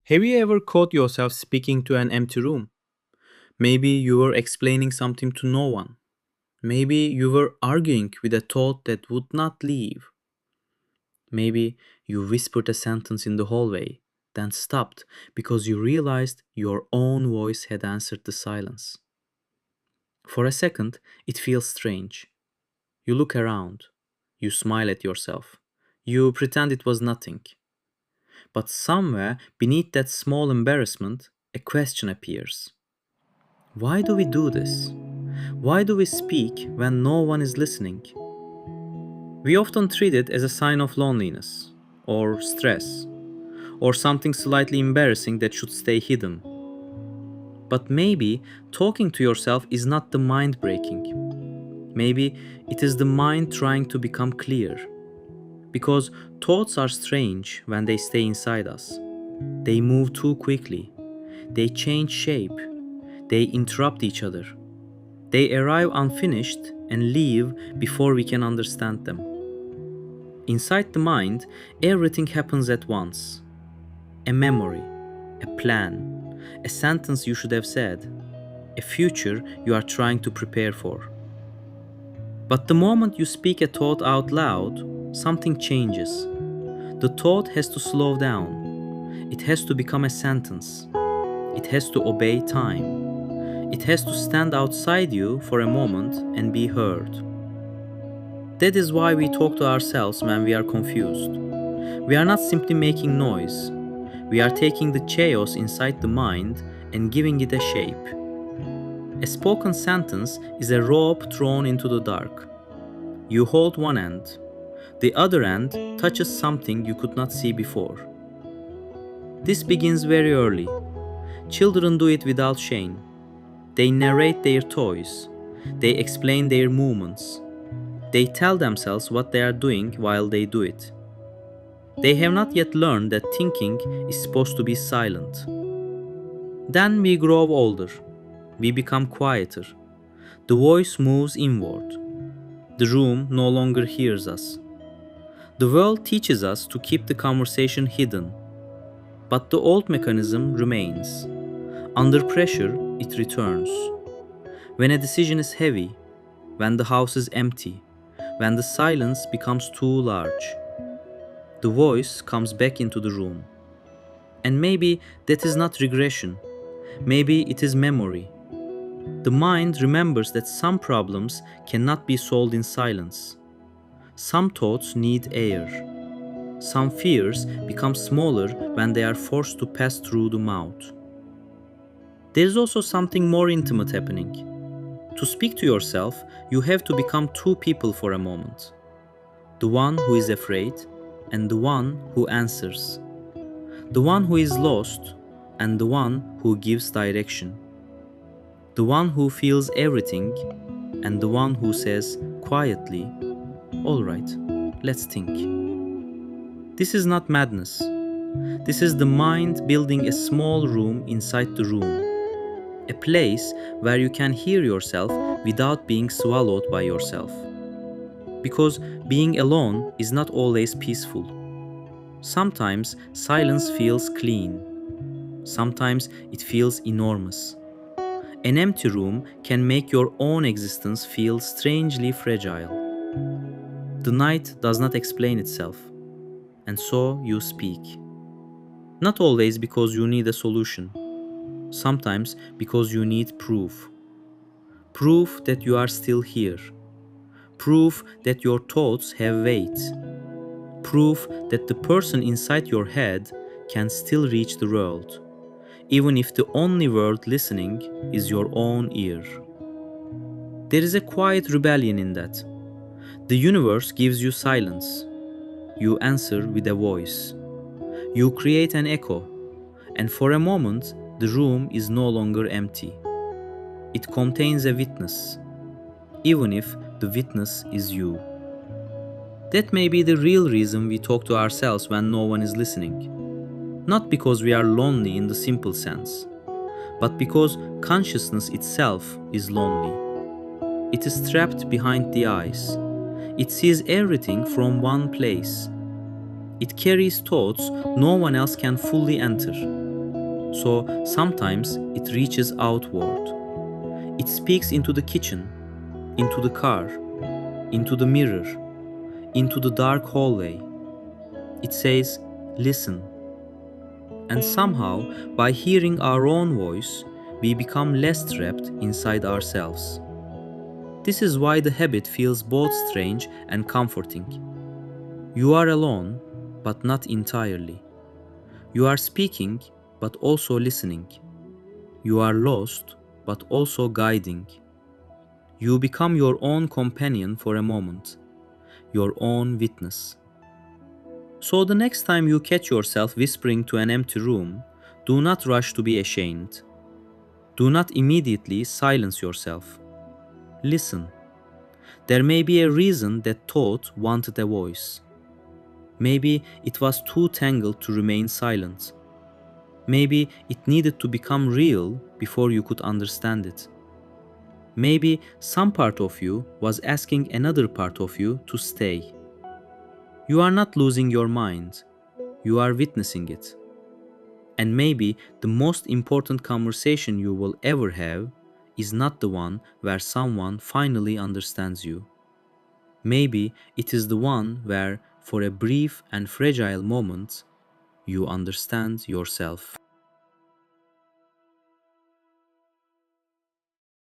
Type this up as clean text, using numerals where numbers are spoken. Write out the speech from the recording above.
Have you ever caught yourself speaking to an empty room? Maybe you were explaining something to no one. Maybe you were arguing with a thought that would not leave. Maybe you whispered a sentence in the hallway, then stopped because you realized your own voice had answered the silence. For a second, it feels strange. You look around. You smile at yourself. You pretend it was nothing. But somewhere beneath that small embarrassment, a question appears. Why do we do this? Why do we speak when no one is listening? We often treat it as a sign of loneliness, or stress, or something slightly embarrassing that should stay hidden. But maybe talking to yourself is not the mind breaking. Maybe it is the mind trying to become clear. Because thoughts are strange when they stay inside us. They move too quickly. They change shape. They interrupt each other. They arrive unfinished and leave before we can understand them. Inside the mind, everything happens at once. A memory, a plan, a sentence you should have said, a future you are trying to prepare for. But the moment you speak a thought out loud, something changes. The thought has to slow down. It has to become a sentence. It has to obey time. It has to stand outside you for a moment and be heard. That is why we talk to ourselves when we are confused. We are not simply making noise. We are taking the chaos inside the mind and giving it a shape. A spoken sentence is a rope thrown into the dark. You hold one end. The other end touches something you could not see before. This begins very early. Children do it without shame. They narrate their toys. They explain their movements. They tell themselves what they are doing while they do it. They have not yet learned that thinking is supposed to be silent. Then we grow older. We become quieter. The voice moves inward. The room no longer hears us. The world teaches us to keep the conversation hidden. But the old mechanism remains. Under pressure, it returns. When a decision is heavy, when the house is empty, when the silence becomes too large, the voice comes back into the room. And maybe that is not regression. Maybe it is memory. The mind remembers that some problems cannot be solved in silence. Some thoughts need air. Some fears become smaller when they are forced to pass through the mouth. There is also something more intimate happening. To speak to yourself, you have to become two people for a moment. The one who is afraid and the one who answers. The one who is lost and the one who gives direction. The one who feels everything and the one who says quietly, "All right, let's think." This is not madness. This is the mind building a small room inside the room. A place where you can hear yourself without being swallowed by yourself. Because being alone is not always peaceful. Sometimes silence feels clean. Sometimes it feels enormous. An empty room can make your own existence feel strangely fragile. The night does not explain itself, and so you speak. Not always because you need a solution, sometimes because you need proof. Proof that you are still here. Proof that your thoughts have weight. Proof that the person inside your head can still reach the world, even if the only word listening is your own ear. There is a quiet rebellion in that. The universe gives you silence. You answer with a voice. You create an echo, and for a moment, the room is no longer empty. It contains a witness, even if the witness is you. That may be the real reason we talk to ourselves when no one is listening. Not because we are lonely in the simple sense, but because consciousness itself is lonely. It is trapped behind the eyes. It sees everything from one place. It carries thoughts no one else can fully enter. So sometimes it reaches outward. It speaks into the kitchen, into the car, into the mirror, into the dark hallway. It says, listen. And somehow, by hearing our own voice, we become less trapped inside ourselves. This is why the habit feels both strange and comforting. You are alone, but not entirely. You are speaking, but also listening. You are lost, but also guiding. You become your own companion for a moment, your own witness. So the next time you catch yourself whispering to an empty room, do not rush to be ashamed. Do not immediately silence yourself. Listen. There may be a reason that thought wanted a voice. Maybe it was too tangled to remain silent. Maybe it needed to become real before you could understand it. Maybe some part of you was asking another part of you to stay. You are not losing your mind, you are witnessing it. And maybe the most important conversation you will ever have is not the one where someone finally understands you. Maybe it is the one where, for a brief and fragile moment, you understand yourself.